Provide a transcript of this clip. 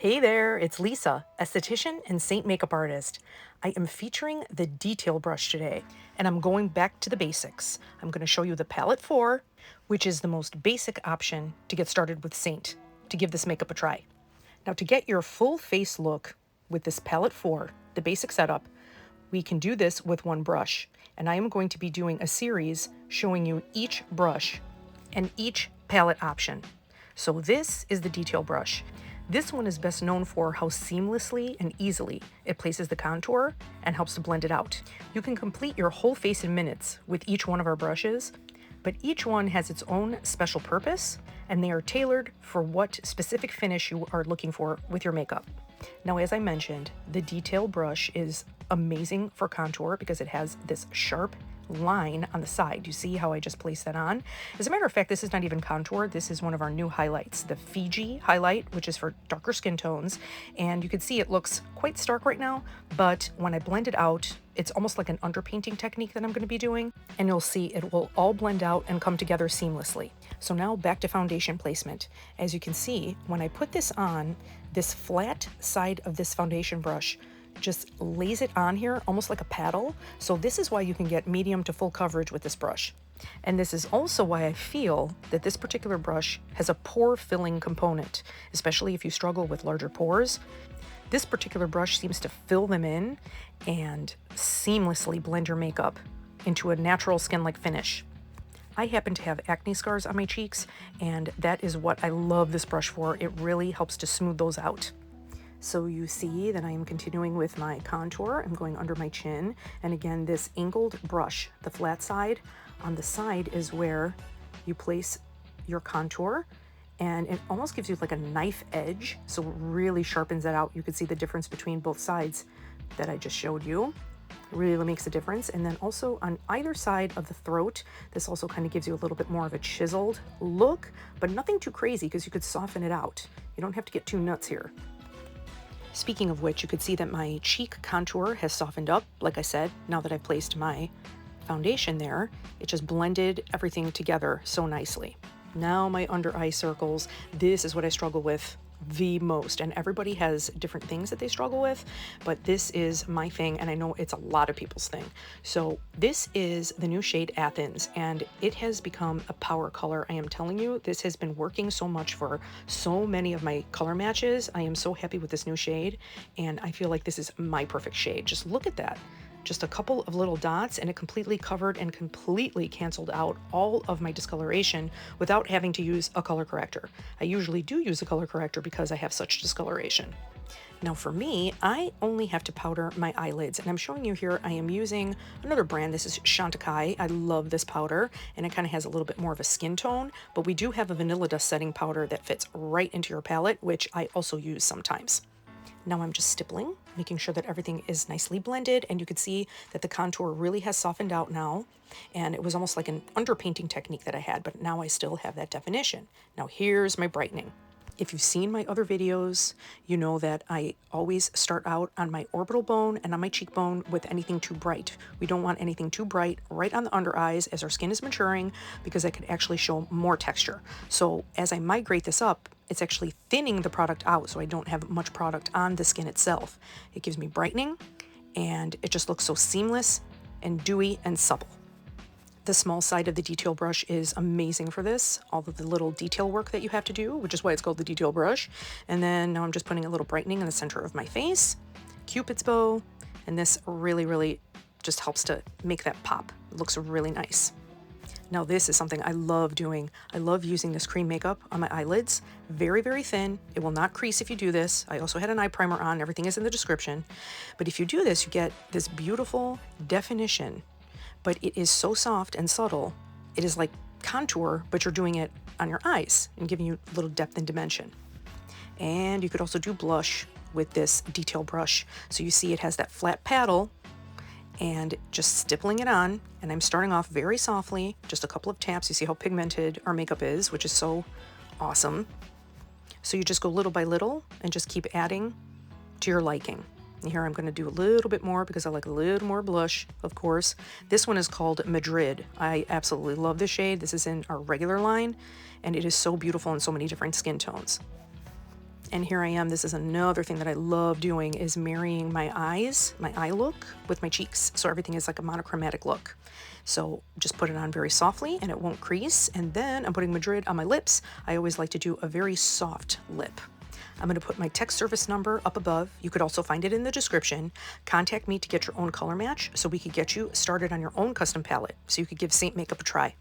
Hey there, it's Lisa, esthetician and Seint makeup artist. I am featuring the detail brush today, and I'm going back to the basics. I'm going to show you the palette 4, which is the most basic option to get started with Seint, to give this makeup a try. Now, to get your full face look with this palette 4, the basic setup, we can do this with one brush, and I am going to be doing a series showing you each brush and each palette option. So this is the detail brush. This one is best known for how seamlessly and easily it places the contour and helps to blend it out. You can complete your whole face in minutes with each one of our brushes, but each one has its own special purpose, and they are tailored for what specific finish you are looking for with your makeup. Now, as I mentioned, the detail brush is amazing for contour because it has this sharp line on the side. You see how I just placed that on? As a matter of fact, this is not even contour. This is one of our new highlights, the Figi highlight, which is for darker skin tones. And you can see it looks quite stark right now, but when I blend it out, it's almost like an underpainting technique that I'm going to be doing, and you'll see it will all blend out and come together seamlessly. So now back to foundation placement. As you can see, when I put this on, this flat side of this foundation brush just lays it on here almost like a paddle. So this is why you can get medium to full coverage with this brush. And this is also why I feel that this particular brush has a pore filling component, especially if you struggle with larger pores. This particular brush seems to fill them in and seamlessly blend your makeup into a natural skin-like finish. I happen to have acne scars on my cheeks, and that is what I love this brush for. It really helps to smooth those out. So you see that I am continuing with my contour. I'm going under my chin. And again, this angled brush, the flat side, on the side is where you place your contour. And it almost gives you like a knife edge. So it really sharpens that out. You can see the difference between both sides that I just showed you. It really makes a difference. And then also on either side of the throat, this also kind of gives you a little bit more of a chiseled look, but nothing too crazy because you could soften it out. You don't have to get too nuts here. Speaking of which, you could see that my cheek contour has softened up, like I said, now that I've placed my foundation there. It just blended everything together so nicely. Now my under eye circles, this is what I struggle with the most, and everybody has different things that they struggle with, but this is my thing, and I know it's a lot of people's thing. So this is the new shade Athens, and it has become a power color. I am telling you, this has been working so much for so many of my color matches. I am so happy with this new shade, and I feel like this is my perfect shade. Just look at that. Just a couple of little dots, and it completely covered and completely canceled out all of my discoloration without having to use a color corrector. I usually do use a color corrector because I have such discoloration. Now for me, I only have to powder my eyelids, and I'm showing you here I am using another brand. This is Chantecaille. I love this powder, and it kind of has a little bit more of a skin tone, but we do have a vanilla dust setting powder that fits right into your palette, which I also use sometimes. Now I'm just stippling, making sure that everything is nicely blended, and you can see that the contour really has softened out now, and it was almost like an underpainting technique that I had, but now I still have that definition. Now here's my brightening. If you've seen my other videos, you know that I always start out on my orbital bone and on my cheekbone with anything too bright. We don't want anything too bright right on the under eyes as our skin is maturing, because that could actually show more texture. So as I migrate this up, it's actually thinning the product out so I don't have much product on the skin itself. It gives me brightening, and it just looks so seamless and dewy and supple. The small side of the detail brush is amazing for this, all of the little detail work that you have to do, which is why it's called the detail brush. And then now I'm just putting a little brightening in the center of my face, Cupid's bow, and this really just helps to make that pop. It looks really nice. Now this is something I love doing. I love using this cream makeup on my eyelids. Very thin. It will not crease if you do this. I also had an eye primer on. Everything is in the description. But if you do this, you get this beautiful definition. But it is so soft and subtle. It is like contour, but you're doing it on your eyes and giving you a little depth and dimension. And you could also do blush with this detail brush. So you see it has that flat paddle, and just stippling it on, and I'm starting off very softly, just a couple of taps. You see how pigmented our makeup is, which is so awesome. So you just go little by little and just keep adding to your liking. And here I'm going to do a little bit more because I like a little more blush, of course. This one is called Madrid. I absolutely love this shade. This is in our regular line, and it is so beautiful in so many different skin tones. And here I am. This is another thing that I love doing, is marrying my eyes, my eye look, with my cheeks. So everything is like a monochromatic look. So just put it on very softly and it won't crease. And then I'm putting Madrid on my lips. I always like to do a very soft lip. I'm going to put my text service number up above. You could also find it in the description. Contact me to get your own color match so we could get you started on your own custom palette so you could give Seint makeup a try.